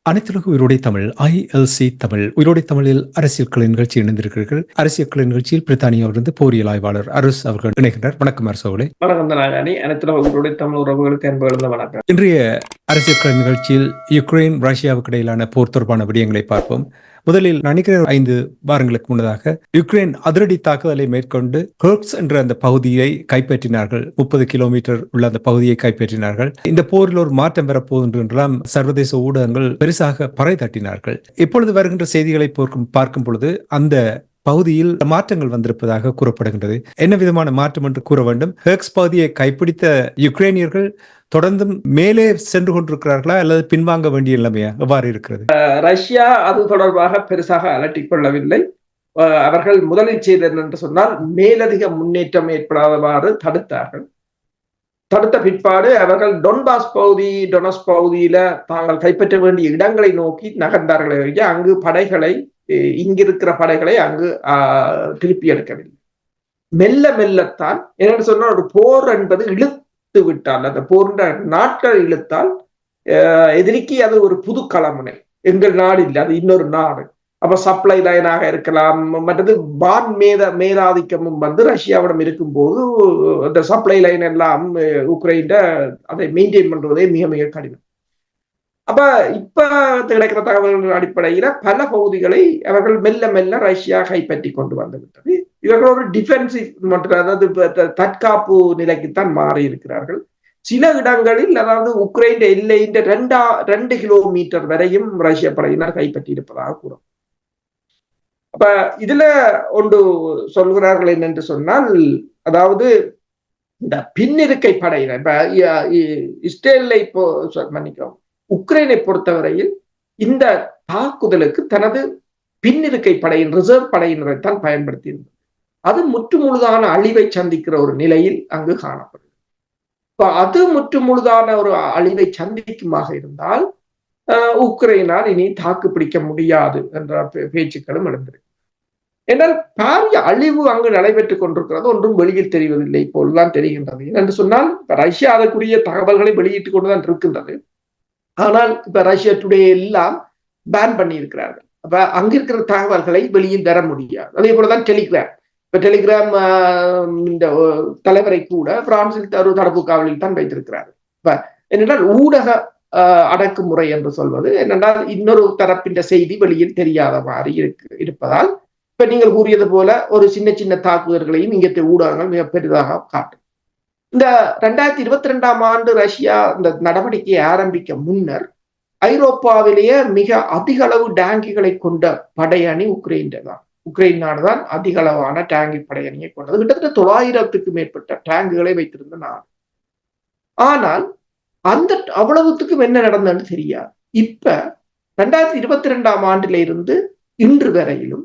அனைத்துலக உயிரோடை தமிழ் ILC தமிழ் உயிரோடை தமிழில் அரசியல் கலை நிகழ்ச்சி இணைந்திருக்கிறீர்கள். அரசியல் கலை நிகழ்ச்சியில் பிரித்தானியாவிலிருந்து போரியல் ஆய்வாளர் அரசு அவர்கள் இணைகின்றனர். வணக்கம் அரசு அவர்களே. வணக்கம் நாகானி. அனைத்துலக உயிரோடை தமிழ் உறவுகளுக்கு அன்பு வணக்கம். இன்றைய அரசியல் கலை நிகழ்ச்சியில் யுக்ரைன் ரஷ்யாவுக்கு இடையிலான போர் தொடர்பான விடயங்களை பார்ப்போம். முதலில் நினைக்கிற 5 வாரங்களுக்கு முன்னதாக யுக்ரைன் அதிரடி தாக்குதலை மேற்கொண்டு கர்க்ஸ் என்ற அந்த பகுதியை கைப்பற்றினார்கள். 30 கிலோமீட்டர் உள்ள அந்த பகுதியை கைப்பற்றினார்கள். இந்த போரில் ஒரு மாற்றம் பெறப்போகின்ற என்றெல்லாம் சர்வதேச ஊடகங்கள் பெருசாக பறை தட்டினார்கள். இப்பொழுது வருகின்ற செய்திகளை பார்க்கும் பொழுது அந்த பகுதியில் மாற்றங்கள் வந்திருப்பதாக கூறப்படுகின்றது. என்ன விதமான மாற்றம் என்று கூற வேண்டும்? கர்க்ஸ் பகுதியை கைப்பிடித்த யுக்ரைனியர்கள் தொடர்ந்து மேலே சென்று கொண்டிருக்கிறார்களா அல்லது பின்வாங்க வேண்டிய நிலைமையா எவ்வாறு இருக்கிறது? ரஷ்யா அது தொடர்பாக பெருசாக அலட்டிக் கொள்ளவில்லை. அவர்கள் முதலில் செய்தது என்று சொன்னால் மேலதிக முன்னேற்றம் ஏற்படாதவாறு தடுத்தார்கள். தடுத்த பிற்பாடு அவர்கள் டொன்பாஸ் பகுதியில தாங்கள் கைப்பற்ற வேண்டிய இடங்களை நோக்கி நகர்ந்தார்களே, அங்கு படைகளை இங்கிருக்கிற படைகளை அங்கு திருப்பி எடுக்கவில்லை. மெல்ல மெல்லத்தான் என்னென்னு சொன்னால் ஒரு போர் என்பது இழுத்து விட்டால், அந்த போன்ற நாட்கள் இழுத்தால் எதிரிக்கு அது ஒரு புது களமுனை. எங்கள் நாடு இல்லை, அது இன்னொரு நாடு. அப்ப சப்ளை லைனாக இருக்கலாம், மற்றது வான் மேலாதிக்கமும் ரஷ்யாவிடம் இருக்கும் போது அந்த சப்ளை லைன் எல்லாம் உக்ரைன் அதை மெயின்டைன் பண்றதே மிக மிக கடினம். அப்ப இப்ப கிடைக்கிற தகவல்கள் அடிப்படையில பல பகுதிகளை அவர்கள் மெல்ல மெல்ல ரஷ்யா கைப்பற்றி கொண்டு வந்து விட்டது. இவர்கள் ஒரு டிஃபென்சிவ் மற்றும் அதாவது தற்காப்பு நிலைக்குத்தான் மாறி இருக்கிறார்கள். சில இடங்களில் அதாவது உக்ரைன் எல்லையின் 2 கிலோமீட்டர் வரையும் ரஷ்ய படையினர் கைப்பற்றி இருப்பதாக கூறும். அப்ப இதுல ஒன்று சொல்கிறார்கள் என்னென்று சொன்னால், அதாவது இந்த பின்னிருக்கை படையினர் இப்ப இஸ்ரேலை மன்னிக்கவும் உக்ரைனை பொறுத்தவரையில் இந்த தாக்குதலுக்கு தனது பின்னிருக்கை படையின் ரிசர்வ் படையினரை தான் பயன்படுத்தி இருந்தது. அது முற்றுமுழுதான அழிவை சந்திக்கிற ஒரு நிலையில் அங்கு காணப்படுது. இப்ப அது முற்றுமுழுதான ஒரு அழிவை சந்திக்குமாக இருந்தால் உக்ரைனால் இனி தாக்கு பிடிக்க முடியாது என்ற பேச்சுக்களும் எழுந்திருக்கு. என்றால் பாரிய அழிவு அங்கு நடைபெற்றுக் கொண்டிருக்கிறது, ஒன்றும் வெளியில் தெரிவதில்லை. இப்போதுதான் தெரிகின்றது. என்று சொன்னால் ரஷ்யா அதற்குரிய தகவல்களை வெளியிட்டுக் கொண்டுதான் இருக்கின்றது. ஆனால் இப்ப ரஷ்யா டுடே எல்லாம் பேன் பண்ணி இருக்கிறார்கள். அப்ப அங்கிருக்கிற தகவல்களை வெளியில் தர முடியாது. அதே போலதான் டெலிகிராம். இப்ப டெலிகிராம் இந்த தலைவரை கூட பிரான்சில் ஒரு தடுப்பு காவலில் தான் வைத்திருக்கிறார்கள். இப்ப என்னென்றால் ஊடக அடக்குமுறை என்று சொல்வது என்னென்றால் இன்னொரு தரப்பின் செய்தி வெளியில் தெரியாத மாதிரி இருப்பதால் இப்ப நீங்கள் கூறியது போல ஒரு சின்ன சின்ன தாக்குதல்களையும் இங்கே ஊடகங்கள் மிக பெரிதாக காட்டும். இந்த 2022ஆம் ஆண்டு ரஷ்யா இந்த நடவடிக்கையை ஆரம்பிக்க முன்னர் ஐரோப்பாவிலேயே மிக அதிக அளவு டேங்கிகளை கொண்ட படையணி உக்ரைன் நாடுதான் அதிக அளவான டேங்கி படையணியை கொண்டது. கிட்டத்தட்ட 900க்கு மேற்பட்ட டேங்குகளை வைத்திருந்த நாடு. ஆனால் அந்த அவ்வளவுத்துக்கும் என்ன நடந்ததுன்னு தெரியாது. இப்ப 2022ஆம் ஆண்டில இருந்து இன்று வரையிலும்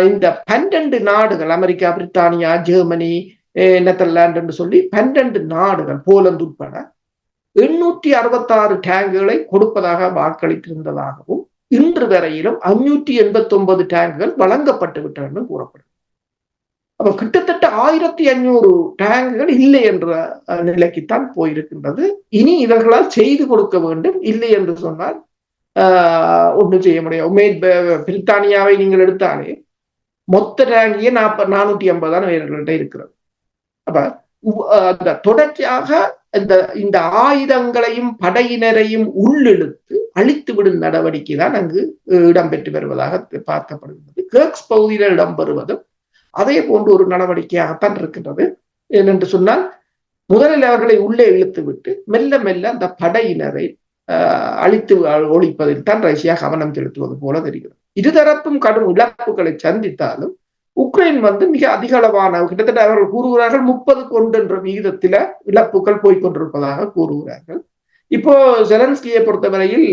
இந்த 12 நாடுகள், அமெரிக்கா, பிரித்தானியா, ஜெர்மனி, நெதர்லாந்து என்று சொல்லி 12 நாடுகள், போலந்து உட்பட 866 டேங்குகளை கொடுப்பதாக வாக்களித்திருந்ததாகவும் இன்று வரையிலும் 589 டேங்குகள் வழங்கப்பட்டு விட்டன என்று கூறப்படும். அப்ப கிட்டத்தட்ட 1500 டேங்குகள் இல்லை என்ற நிலைக்குத்தான் போயிருக்கின்றது. இனி இவர்களால் செய்து கொடுக்க வேண்டும். இல்லை என்று சொன்னால் ஒன்றும் செய்ய முடியாது. பிரித்தானியாவை நீங்கள் எடுத்தாலே மொத்த டேங்கியே 450 தான் இவர்கள்ட்ட இருக்கிறது. அப்ப அந்த தொடர்ச்சியாக இந்த ஆயுதங்களையும் படையினரையும் உள்ளிழுத்து அழித்து விடும் நடவடிக்கை தான் அங்கு இடம்பெற்று வருவதாக பார்க்கப்படுகிறது. கர்க்ஸ் பகுதியில் இடம்பெறுவதும் அதே போன்ற ஒரு நடவடிக்கையாகத்தான் இருக்கின்றது. ஏனென்று சொன்னால் முதலில் அவர்களை உள்ளே இழுத்து விட்டு மெல்ல மெல்ல அந்த படையினரை அழித்து ஒழிப்பதில் தான் ரஷ்யா கவனம் செலுத்துவது போல தெரிகிறது. இருதரப்பும் கடும் இழப்புகளை சந்தித்தாலும் உக்ரைன் மிக அதிக அளவான, கிட்டத்தட்ட அவர்கள் கூறுகிறார்கள் 30 என்ற விகிதத்தில இழப்புகள் போய்கொண்டிருப்பதாக கூறுகிறார்கள். இப்போ ஜெலன்ஸ்கியை பொறுத்தவரையில்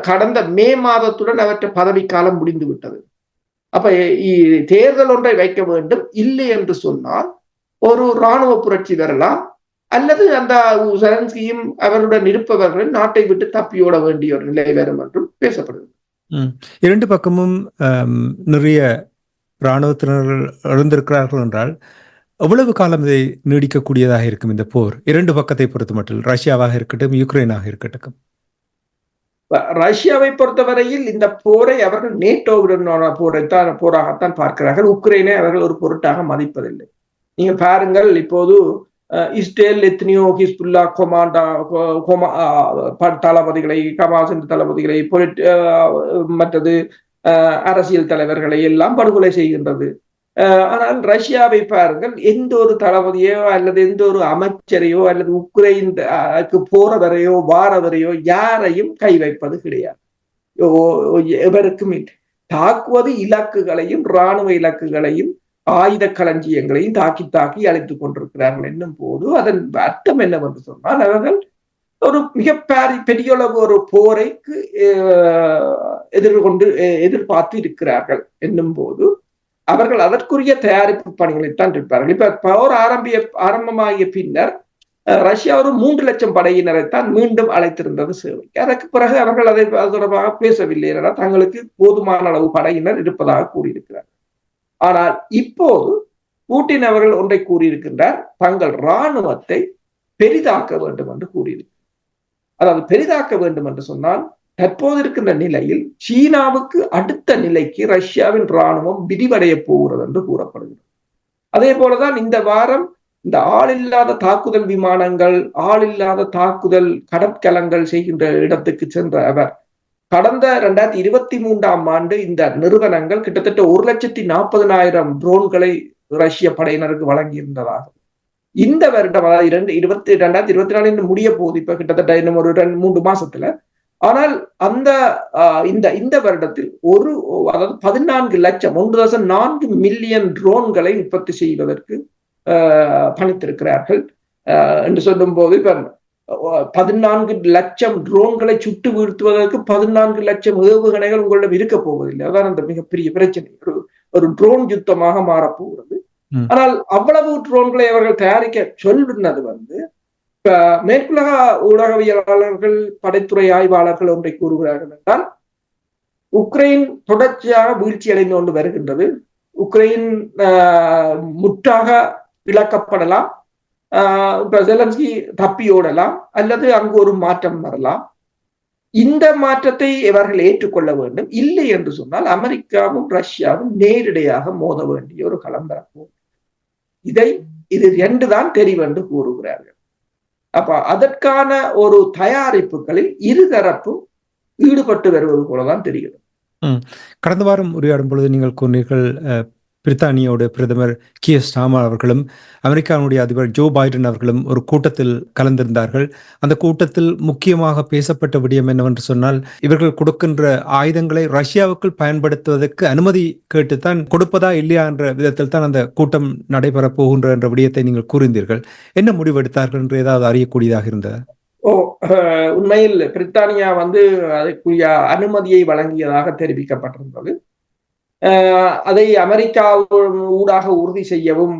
கடந்த மே மாதத்துடன் அவற்றை பதவிக்காலம் முடிந்து விட்டது. அப்ப தேர்தல் ஒன்றை வைக்க வேண்டும், இல்லை என்று சொன்னால் ஒரு இராணுவ புரட்சி வரலாம், அல்லது அந்த செலன்ஸ்கியும் அவருடன் இருப்பவர்கள் நாட்டை விட்டு தப்பியோட வேண்டிய ஒரு நிலை வரும் என்றும் பேசப்படுகிறது. இரண்டு பக்கமும் நிறைய இராணுவத்தினர்கள் இழந்திருக்கிறார்கள் என்றால் எவ்வளவு காலம் இதை நீடிக்கக்கூடியதாக இருக்கும் இந்த போர்? இரண்டு பக்கத்தை பொறுத்த மட்டும், ரஷ்யாவாக இருக்கட்டும், யுக்ரைனாக இருக்கட்டும். ரஷ்யாவை பொறுத்தவரையில் இந்த போரை அவர்கள் நேட்டோவுடனான போராகத்தான் பார்க்கிறார்கள். உக்ரைனை அவர்கள் ஒரு பொருட்டாக மதிப்பதில்லை. நீங்க பாருங்கள், இப்போது இஸ்ரேல் எத்தனையோ ஹிஸ்புல்லா தளபதிகளை, ஹமாஸ் தளபதிகளை, மற்றது அரசியல் தலைவர்களை எல்லாம் படுகொலை செய்கின்றது. ஆனால் ரஷ்யாவை பாருங்கள், எந்த ஒரு தளபதியோ அல்லது எந்த ஒரு அமைச்சரையோ அல்லது உக்ரைனுக்கு போறவரையோ வாரவரையோ யாரையும் கை வைப்பது கிடையாது. எவருக்கும் தாக்குவது இலக்குகளையும் இராணுவ இலக்குகளையும் ஆயுத களஞ்சியங்களையும் தாக்கி தாக்கி அழைத்துக் கொண்டிருக்கிறார்கள் என்னும் போது அதன் அர்த்தம் என்னவென்று சொன்னால் அவர்கள் ஒரு மிக பெரியளவு ஒரு போரைக்கு எதிர்பார்த்து இருக்கிறார்கள் என்னும் போது அவர்கள் அதற்குரிய தயாரிப்பு பணிகளைத்தான் இருப்பார்கள். இப்ப போர் ஆரம்பமாகிய பின்னர் ரஷ்யா ஒரு 3 லட்சம் படையினரைத்தான் மீண்டும் அழைத்திருந்தது சேவைக்கு. அதற்கு பிறகு அவர்கள் அதை தொடர்பாக பேசவில்லை, என்றால் தங்களுக்கு போதுமான அளவு படையினர் இருப்பதாக கூறியிருக்கிறார். ஆனால் இப்போது பூட்டின் அவர்கள் ஒன்றை கூறியிருக்கின்றார், தங்கள் இராணுவத்தை பெரிதாக்க வேண்டும் என்று கூறியிருக்கிறார். அதாவது பெரிதாக்க வேண்டும் என்று சொன்னால் தற்போது இருக்கின்ற நிலையில் சீனாவுக்கு அடுத்த நிலைக்கு ரஷ்யாவின் இராணுவம் விரிவடைய போகிறது என்று கூறப்படுகிறது. அதே போலதான் இந்த வாரம் இந்த ஆளில்லாத தாக்குதல் விமானங்கள், ஆளில்லாத தாக்குதல் கடற்கலங்கள் செய்கின்ற இடத்துக்கு சென்ற அவர் கடந்த 2023ஆம் ஆண்டு இந்த நிறுவனங்கள் கிட்டத்தட்ட 1,40,000 ட்ரோன்களை ரஷ்ய படையினருக்கு வழங்கியிருந்ததாக. இந்த வருடம், அதாவது 2024 முடிய போகுது, இப்ப கிட்டத்தட்ட இன்னும் ஒரு 3 மாசத்துல. ஆனால் அந்த இந்த வருடத்தில் அதாவது 14 லட்சம் 1.4 மில்லியன் ட்ரோன்களை உற்பத்தி செய்வதற்கு பணித்திருக்கிறார்கள் என்று சொல்லும் போது, இப்ப 14 லட்சம் ட்ரோன்களை சுட்டு வீழ்த்துவதற்கு 14 லட்சம் ஏவுகணைகள் உங்களிடம் இருக்க போவதில்லை. அதான் அந்த மிகப்பெரிய பிரச்சனை. ஒரு ட்ரோன் யுத்தமாக மாறப்போகிறது. ஆனால் அவ்வளவு ட்ரோன்களை அவர்கள் தயாரிக்க சொல்லுனது மேற்குலக ஊடகவியலாளர்கள், படைத்துறை ஆய்வாளர்கள் ஒன்றை கூறுகிறார்கள் என்றால், உக்ரைன் தொடர்ச்சியாக வீழ்ச்சி அடைந்து கொண்டு வருகின்றது. உக்ரைன் முற்றாக இழக்கப்படலாம், செலன்ஸ்கி தப்பியோடலாம், அல்லது அங்கு ஒரு மாற்றம் வரலாம். இந்த மாற்றத்தை இவர்கள் ஏற்றுக்கொள்ள வேண்டும். இல்லை என்று சொன்னால் அமெரிக்காவும் ரஷ்யாவும் நேரடியாக மோத வேண்டிய ஒரு களம் வரப்போம். இது 2 தான் தெரிவு என்று கூறுகிறார்கள். அப்ப அதற்கான ஒரு தயாரிப்புகளில் இருதரப்பும் ஈடுபட்டு வருவது போலதான் தெரிகிறது. கடந்த வாரம் உரையாடும் பொழுது நீங்கள் கூறினீர்கள், பிரித்தானியோட பிரதமர் கியர் ஸ்டார்மர் அவர்களும் அமெரிக்காவுடைய அதிபர் ஜோ பைடன் அவர்களும் ஒரு கூட்டத்தில் கலந்திருந்தார்கள். அந்த கூட்டத்தில் முக்கியமாக பேசப்பட்ட விடயம் என்னவென்று சொன்னால், இவர்கள் கொடுக்கின்ற ஆயுதங்களை ரஷ்யாவுக்குள் பயன்படுத்துவதற்கு அனுமதி கேட்டுத்தான் கொடுப்பதா இல்லையா என்ற விதத்தில் தான் அந்த கூட்டம் நடைபெறப் போகின்ற என்ற விடயத்தை நீங்கள் கூறினீர்கள். என்ன முடிவெடுத்தார்கள் என்று ஏதாவது அறியக்கூடியதாக இருந்தது? உண்மையில் பிரித்தானியா அதற்குரிய அனுமதியை வழங்கியதாக தெரிவிக்கப்பட்டிருந்தது. அதை அமெரிக்கா ஊடாக உறுதி செய்யவும்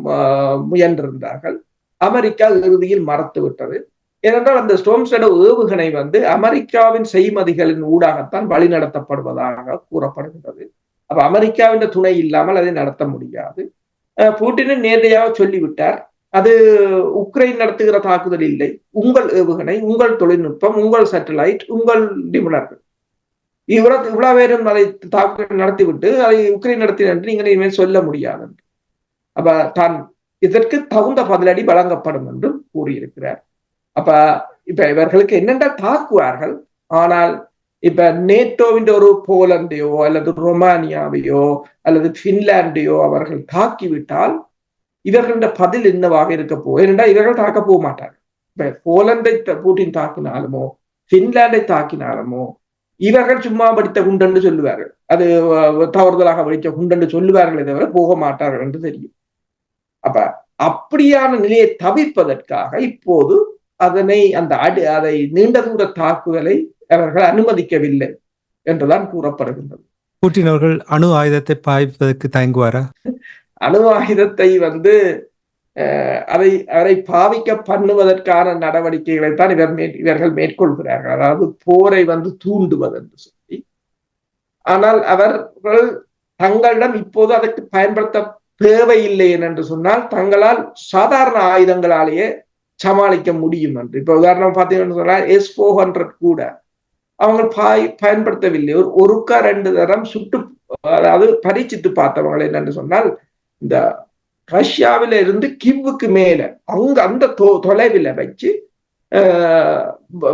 முயன்றிருந்தார்கள். அமெரிக்கா இறுதியில் மறுத்துவிட்டது. ஏனென்றால் அந்த ஸ்டோர்ம் ஷேடோ ஏவுகணை அமெரிக்காவின் செய்மதிகளின் ஊடாகத்தான் வழிநடத்தப்படுவதாக கூறப்படுகிறது. அப்ப அமெரிக்காவின் துணை இல்லாமல் அதை நடத்த முடியாது. புட்டின் நேரடியாக சொல்லிவிட்டார், அது உக்ரைன் நடத்துகிற தாக்குதல் இல்லை, உங்கள் ஏவுகணை, உங்கள் தொழில்நுட்பம், உங்கள் சேட்டலைட், உங்கள் நிபுணர்கள் இவ்வளவு பேரும் அதை தாக்குதல் நடத்திவிட்டு அதை உக்ரைன் நடத்தின என்று நீங்கள் இனிமேல் சொல்ல முடியாது. அப்ப தான் இதற்கு தகுந்த பதிலடி வழங்கப்படும் என்றும் கூறியிருக்கிறார். அப்ப இவர்களுக்கு என்னென்ன தாக்குவார்கள், ஆனால் இப்ப நேட்டோவின் ஒரு போலந்தையோ அல்லது ரொமானியாவையோ அல்லது பின்லாண்டையோ அவர்கள் தாக்கிவிட்டால் இவர்கள பதில் என்னவாக இருக்க போகும்? ஏனென்றால் இவர்கள் தாக்க போக மாட்டார்கள். இப்ப போலந்தை பூட்டின் தாக்கினாலுமோ பின்லாண்டை தாக்கினாலுமோ இவர்கள் சும்மா படித்த குண்டென்று சொல்லுவார்கள், அது தவறுதலாக படித்த குண்டென்று சொல்லுவார்களே தவிர போக மாட்டார்கள் என்று தெரியும். அப்ப அப்படியான நிலையை தவிர்ப்பதற்காக இப்போது அதை நீண்ட தூர தாக்குதலை அவர்கள் அனுமதிக்கவில்லை என்றுதான் கூறப்படுகின்றது. புட்டின் அவர்கள் அணு ஆயுதத்தை பாய்ப்பதற்கு தயங்குவாரா? அணு ஆயுதத்தை அதை பாவிக்க பண்ணுவதற்கான நடவடிக்கைகளை தான் இவர்கள் மேற்கொள்கிறார்கள். அதாவது போரை தூண்டுவது என்று சொல்லி. ஆனால் அவர்கள் தங்களிடம் இப்போது அதற்கு பயன்படுத்த தேவையில்லை என்று சொன்னால் தங்களால் சாதாரண ஆயுதங்களாலேயே சமாளிக்க முடியும் என்று. இப்ப உதாரணம் பார்த்தீங்கன்னு சொன்னால் S-400 கூட அவங்க பயன்படுத்தவில்லை. ஒருக்கா 2 தரம் சுட்டு, அதாவது பரீட்சித்து பார்த்தவங்க என்னன்னு சொன்னால், இந்த ரஷ்யாவில இருந்து கிவ்வுக்கு மேல அந்த தொலைவில் வச்சு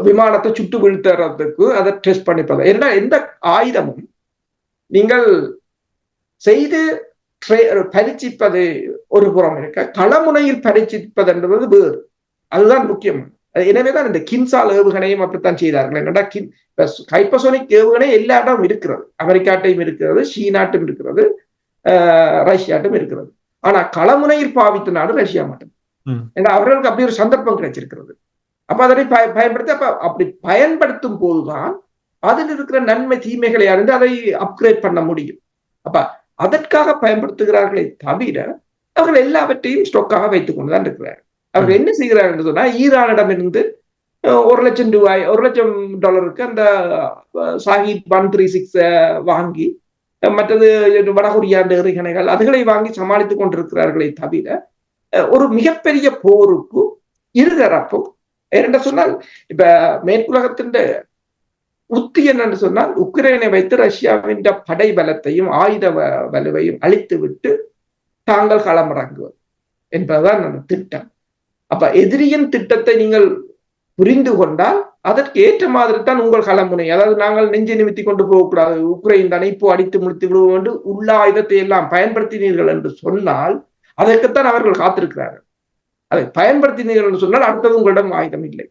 விமானத்தை சுட்டு வீழ்த்துறதுக்கு அதை டெஸ்ட் பண்ணிப்பது. ஏன்னா எந்த ஆயுதமும் நீங்கள் செய்து பரீட்சிப்பது ஒரு புறம் இருக்க, களமுனையில் பரீட்சிப்பது என்பது வேறு. அதுதான் முக்கியம். எனவேதான் இந்த கின்சால் ஏவுகணையும் அப்படித்தான் செய்தார்கள். என்னடா ஹைப்பர்சோனிக் ஏவுகணை எல்லா இடமும் இருக்கிறது. அமெரிக்காட்டையும் இருக்கிறது, சீனாட்டும் இருக்கிறது, ரஷ்யாட்டும் இருக்கிறது. ஆனா களமுனையில் பாவித்த நாடு ரஷ்யா மட்டும். ஏன்னா அவர்களுக்கு அப்படி ஒரு சந்தர்ப்பம் கிடைச்சிருக்கிறது. அப்ப அதனை பயன்படுத்தி அப்படி பயன்படுத்தும் போதுதான் அதில் இருக்கிற நன்மை தீமைகளை அறிந்து அதை அப்கிரேட் பண்ண முடியும். அப்ப அதற்காக பயன்படுத்துகிறார்களே தவிர அவர்கள் எல்லாவற்றையும் ஸ்டொக்காக வைத்துக் கொண்டுதான் இருக்கிறார்கள். அவர்கள் என்ன செய்கிறார்கள் என்று சொன்னா, ஈரானிடமிருந்து $1,00,000 அந்த சாஹிப் 136 வாங்கி, மற்றது வடகொரியா ஏவுகணைகள் அதுகளை வாங்கி சமாளித்துக் கொண்டிருக்கிறார்களே தவிர ஒரு மிகப்பெரிய போருக்கு இருதரப்பும் என்ன சொன்னால், இப்ப மேற்குலகத்தின் உத்தி என்னன்னு சொன்னால், உக்ரைனை வைத்து ரஷ்யாவின் படை பலத்தையும் ஆயுத வலுவையும் அழித்து விட்டு தாங்கள் களமிறங்குவது என்பதுதான் அந்த திட்டம். அப்ப எதிரியின் திட்டத்தை நீங்கள் புரிந்து கொண்டால் அதற்கு ஏற்ற மாதிரி தான் உங்கள் களமுனை. அதாவது நாங்கள் நெஞ்சை நிமித்தி கொண்டு போகக்கூடாது, உக்ரைன் தானே இப்போ அடித்து முடித்து விடுவோம் என்று உள்ள ஆயுதத்தை எல்லாம் பயன்படுத்தினீர்கள் என்று சொன்னால் அதற்குத்தான் அவர்கள் காத்திருக்கிறார்கள். அதை பயன்படுத்தினீர்கள் என்று சொன்னால் அடுத்தது உங்களிடம் ஆயுதம் இல்லை.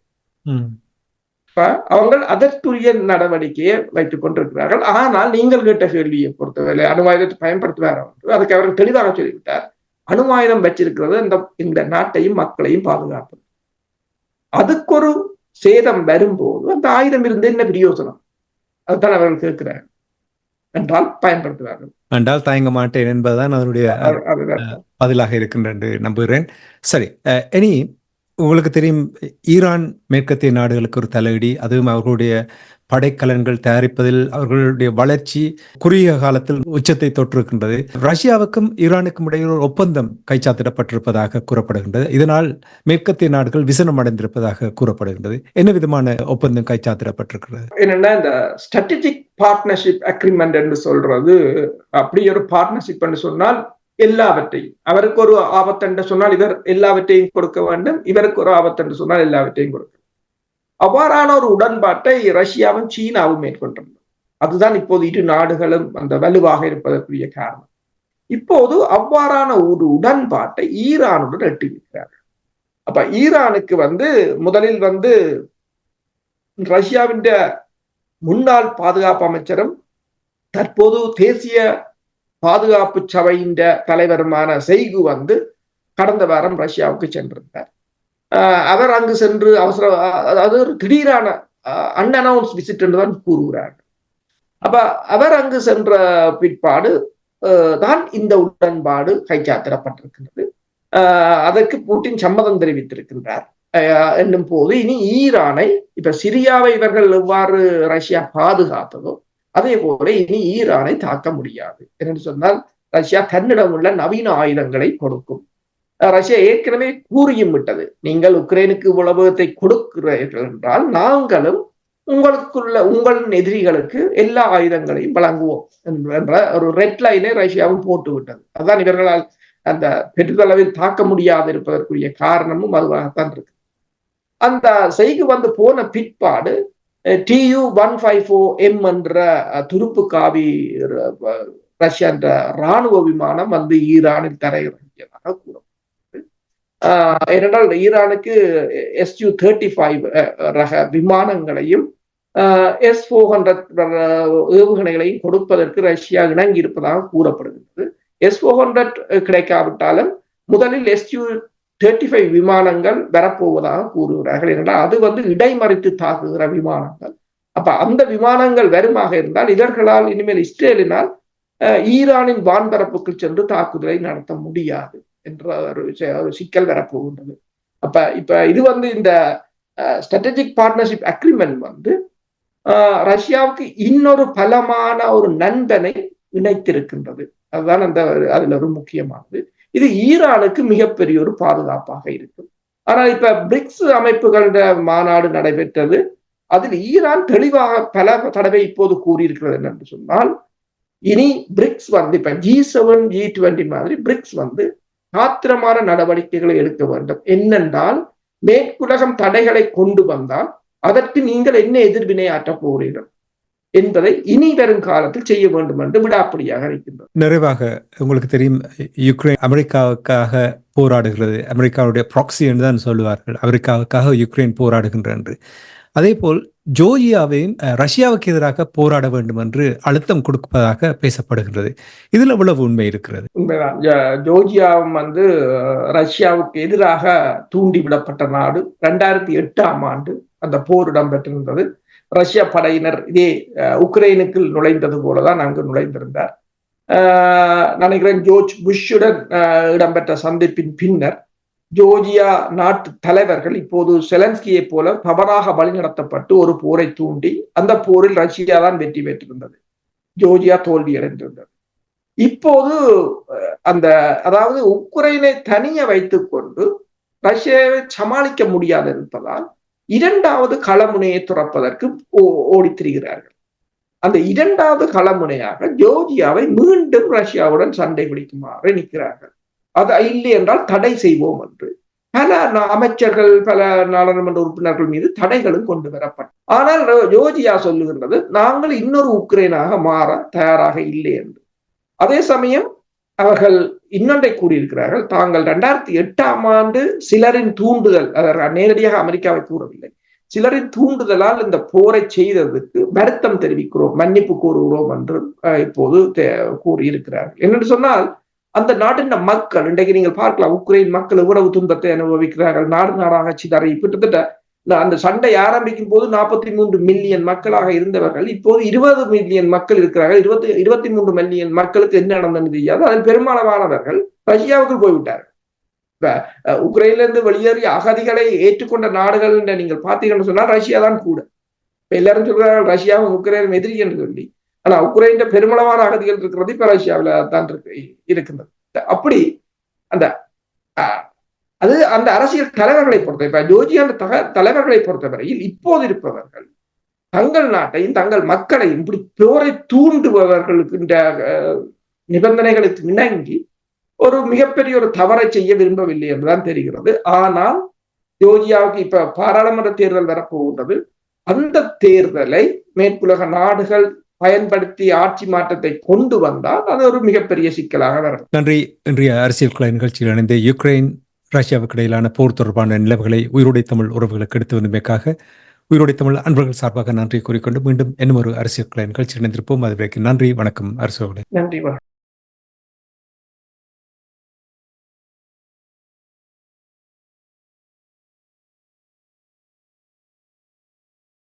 அவங்கள் அதற்குரிய நடவடிக்கையை வைத்துக் கொண்டிருக்கிறார்கள். ஆனால் நீங்கள் கேட்ட கேள்வியை பொறுத்தவரை அணு ஆயுதத்தை பயன்படுத்துவார் என்று அதுக்கு அவர்கள் தெளிவாக சொல்லிவிட்டார். அணு ஆயுதம் வச்சிருக்கிறது இந்த நாட்டையும் மக்களையும் பாதுகாப்பு. அதுக்கு ஒரு சேதம் வரும்போது அந்த ஆயுதம் இருந்து என்ன பிரயோசனம்? அதுதான் அவர்கள் கேட்கிறார்கள். என்றால் பயன்படுத்துவார்கள் என்றால் தயங்க மாட்டேன் என்பதுதான் அவருடைய பதிலாக இருக்கின்ற என்று நம்புகிறேன். சரி, இனி உங்களுக்கு தெரியும், ஈரான் மேற்கத்திய நாடுகளுக்கு ஒரு தலையீடு, அதுவும் அவர்களுடைய படைக்கலன்கள் தயாரிப்பதில் அவர்களுடைய வளர்ச்சி குறுகிய காலத்தில் உச்சத்தை தொற்றிருக்கின்றது. ரஷ்யாவுக்கும் ஈரானுக்கும் இடையே ஒரு ஒப்பந்தம் கைச்சாத்திடப்பட்டிருப்பதாக கூறப்படுகின்றது. இதனால் மேற்கத்திய நாடுகள் விசனம் அடைந்திருப்பதாக கூறப்படுகின்றது. என்ன விதமான ஒப்பந்தம் கைச்சாத்திடப்பட்டிருக்கிறது? என்னன்னா, இந்த ஸ்ட்ராட்டஜிக் பார்ட்னர்ஷிப் அக்ரிமெண்ட் என்று சொல்றது, அப்படி ஒரு பார்ட்னர்ஷிப் என்று சொன்னால் எல்லாவற்றையும், அவருக்கு ஒரு ஆபத்து என்று சொன்னால் இவர் எல்லாவற்றையும் கொடுக்க வேண்டும், இவருக்கு ஒரு ஆபத்து என்று சொன்னால் எல்லாவற்றையும் கொடுக்க. அவ்வாறான ஒரு உடன்பாட்டை ரஷ்யாவும் சீனாவும் மேற்கொண்டிருந்தது. அதுதான் இப்போது இரு நாடுகளும் அந்த வலுவாக இருப்பதற்குரிய காரணம். இப்போது அவ்வாறான ஒரு உடன்பாட்டை ஈரானுடன் எட்டியிருக்கிறார்கள். அப்ப ஈரானுக்கு முதலில் ரஷ்யாவின் முன்னாள் பாதுகாப்பு அமைச்சரும் தற்போது தேசிய பாதுகாப்பு சபையின் தலைவருமான செய்கு கடந்த வாரம் ரஷ்யாவுக்கு சென்றிருந்தார். அவர் அங்கு சென்று அதாவது ஒரு திடீரான அன்அனௌன்ஸ் விசிட் என்றுதான் கூறுகிறார்கள். அப்ப அவர் அங்கு சென்ற பிற்பாடு தான் இந்த உடன்பாடு கைச்சாத்திடப்பட்டிருக்கிறது. அதற்கு புட்டின் சம்மதம் தெரிவித்திருக்கின்றார் என்னும் போது இனி ஈரானை, இப்ப சிரியாவை இவர்கள் எவ்வாறு ரஷ்யா பாதுகாத்ததோ அதே போல இனி ஈரானை தாக்க முடியாது என்று சொன்னால் ரஷ்யா தன்னிடம் உள்ள நவீன ஆயுதங்களை கொடுக்கும். ரஷ்யா ஏற்கனவே கூறியும் விட்டது, நீங்கள் உக்ரைனுக்கு உளவகத்தை கொடுக்கிறீர்கள் என்றால் நாங்களும் உங்கள் எதிரிகளுக்கு எல்லா ஆயுதங்களையும் வழங்குவோம் என்ற ஒரு ரெட் லைனை ரஷ்யாவும் போட்டு விட்டது. அதுதான் இவர்களால் அந்த பெரிதளவில் தாக்க முடியாது இருப்பதற்குரிய காரணமும் அதுவாகத்தான் இருக்கு. அந்த செய்கு போன பிற்பாடு Tu-154M என்ற துருப்பு காவி ரஷ்யா என்ற இராணுவ விமானம் ஈரானில் தரையிறங்கியதாக கூறப்பட்டது. ஏனென்றால் ஈரானுக்கு Su-35 ரக விமானங்களையும் S-400 ஏவுகணைகளையும் கொடுப்பதற்கு ரஷ்யா இணங்கி இருப்பதாக கூறப்படுகிறது. S-400 கிடைக்காவிட்டாலும் முதலில் Su-35 விமானங்கள் வரப்போவதாக கூறுகிறார்கள். ஏனென்றால் அது இடைமறித்து தாக்குகிற விமானங்கள். அப்ப அந்த விமானங்கள் வருமாக இருந்தால் இவர்களால் இனிமேல் இஸ்ரேலினால் ஈரானின் வான்பரப்புக்கு சென்று தாக்குதலை நடத்த முடியாது என்ற ஒரு சிக்கல் வரப்போகின்றது. அப்ப இப்ப இது இந்த ஸ்ட்ராட்டஜிக் பார்ட்னர்ஷிப் அக்ரிமெண்ட் ரஷ்யாவுக்கு இன்னொரு பலமான ஒரு நண்பனை இணைத்திருக்கின்றது. அதுதான் அதுல ஒரு முக்கியமானது. இது ஈரானுக்கு மிகப்பெரிய ஒரு பாதுகாப்பாக இருக்கும். ஆனால் இப்ப பிரிக்ஸ் அமைப்புகளோட மாநாடு நடைபெற்றது. அதில் ஈரான் தெளிவாக பல தடவை இப்போது கூறியிருக்கிறது என்னென்று சொன்னால், இனி பிரிக்ஸ் இப்ப G7 G20 மாதிரி பிரிக்ஸ் ஆத்திரமான நடவடிக்கைகளை எடுக்க வேண்டும். என்னென்றால் மேற்குலகம் தடைகளை கொண்டு வந்தால் அதற்கு நீங்கள் என்ன எதிர்வினை ஆற்றப் போகிறீர்கள் என்பதை இனி வரும் காலத்தில் செய்ய வேண்டும் என்று விடாப்பிடியாக இருக்கின்றது. நிறைவாக உங்களுக்கு தெரியும், யுக்ரைன் அமெரிக்காவுக்காக போராடுகிறது. அமெரிக்காவுடைய ப்ராக்சி என்று தான் சொல்லுவார்கள். அமெரிக்காவுக்காக யுக்ரைன் போராடுகின்ற என்று. அதே போல் ஜோர்ஜியாவையும் ரஷ்யாவுக்கு எதிராக போராட வேண்டும் என்று அழுத்தம் கொடுப்பதாக பேசப்படுகிறது. இதுல எவ்வளவு உண்மை இருக்கிறது? உண்மைதான். ஜோர்ஜியாவும் ரஷ்யாவுக்கு எதிராக தூண்டிவிடப்பட்ட நாடு. 2008ஆம் ஆண்டு அந்த போர் இடம்பெற்றிருந்தது. ரஷ்ய படையினர் இதே உக்ரைனுக்கு நுழைந்தது போலதான் அங்கு நுழைந்திருந்தார். நினைக்கிறேன் ஜோர்ஜ் புஷ்ஷுடன் இடம்பெற்ற சந்திப்பின் பின்னர் ஜோர்ஜியா நாட்டு தலைவர்கள் இப்போது செலன்ஸ்கியை போல தவறாக வழிநடத்தப்பட்டு ஒரு போரை தூண்டி அந்த போரில் ரஷ்யா தான் வெற்றி பெற்றிருந்தது, ஜோர்ஜியா தோல்வி அடைந்திருந்தது. இப்போது அதாவது உக்ரைனை தனிய வைத்துக் கொண்டு ரஷ்யாவை சமாளிக்க முடியாது இருப்பதால் இரண்டாவது களமுனையை துறப்பதற்கு ஓடித் திரிகிறார்கள். அந்த இரண்டாவது களமுனையாக ஜோர்ஜியாவை மீண்டும் ரஷ்யாவுடன் சண்டை பிடிக்குமாறு நிற்கிறார்கள். அது இல்லை என்றால் தடை செய்வோம் என்று பல அமைச்சர்கள், பல நாடாளுமன்ற உறுப்பினர்கள் மீது தடைகளும் கொண்டு வரப்பட்டது. ஆனால் ஜோர்ஜியா சொல்லுகின்றது, நாங்கள் இன்னொரு உக்ரைனாக மாற தயாராக இல்லை என்று. அதே சமயம் அவர்கள் இன்னொன்றை கூறியிருக்கிறார்கள், தாங்கள் 2008ஆம் ஆண்டு சிலரின் தூண்டுதல், நேரடியாக அமெரிக்காவை கூறவில்லை, சிலரின் தூண்டுதலால் இந்த போரை செய்ததற்கு வருத்தம் தெரிவிக்கிறோம், மன்னிப்பு கூறுகிறோம் என்று இப்போது கூறியிருக்கிறார்கள். என்னென்று சொன்னால், அந்த நாட்டின் மக்கள் இன்றைக்கு நீங்கள் பார்க்கலாம், உக்ரைன் மக்கள் எவ்வளவு துன்பத்தை அனுபவிக்கிறார்கள். நாடு நாடாக சிதறி கிட்டத்தட்ட அந்த சண்டை ஆரம்பிக்கும் போது 43 மில்லியன் மக்களாக இருந்தவர்கள் இப்போது 20 மில்லியன் மக்கள் இருக்கிறார்கள். 23 மில்லியன் மக்களுக்கு என்ன நடந்தது தெரியாது. அதில் பெரும்பாலானவர்கள் ரஷ்யாவுக்கு போய்விட்டார்கள். இப்ப உக்ரைனிலிருந்து வெளியேறிய அகதிகளை ஏற்றுக்கொண்ட நாடுகள் நீங்கள் பார்த்தீங்கன்னு சொன்னால் ரஷ்யா தான் கூட. இப்ப எல்லாரும் சொல்றார்கள் ரஷ்யாவும் உக்ரைனும் எதிரி என்று சொல்லி. ஆனா உக்ரைன் பெருமளவான அகதிகள் இருக்கிறது இப்ப ரஷ்யாவில தான் இருக்கின்றது. அப்படி அந்த அரசியல் தலைவர்களை பொறுத்த, இப்ப ஜோர்ஜியா தலைவர்களை பொறுத்தவரையில் இப்போது இருப்பவர்கள் தங்கள் நாட்டையும் தங்கள் மக்களையும் இப்படி போரை தூண்டுபவர்களுக்கு நிபந்தனைகளுக்கு இணங்கி ஒரு மிகப்பெரிய ஒரு தவறை செய்ய விரும்பவில்லை என்றுதான் தெரிகிறது. ஆனால் ஜோர்ஜியாவுக்கு இப்ப பாராளுமன்ற தேர்தல் வரப்போகின்றது. அந்த தேர்தலை மேற்குலக நாடுகள் பயன்படுத்தி ஆட்சி மாற்றத்தை கொண்டு வந்தால் அது ஒரு மிகப்பெரிய சிக்கலாக வரும். நன்றி. இன்றைய அரசியல் கலை நிகழ்ச்சியில் இணைந்த யுக்ரைன் ரஷ்யாவுக்கு இடையிலான போர் தொடர்பான நிலவுகளை உயிரோடை தமிழ் உறவுகளுக்கு எடுத்து வந்தமைக்காக உயிரோடை தமிழ் அன்பர்கள் சார்பாக நன்றி கூறிக்கொண்டு மீண்டும் இன்னும் ஒரு அரசியல் கலை நிகழ்ச்சியில் இணைந்திருப்போம். அதுவரைக்கும் நன்றி, வணக்கம் அரசு. நன்றி, வணக்கம்.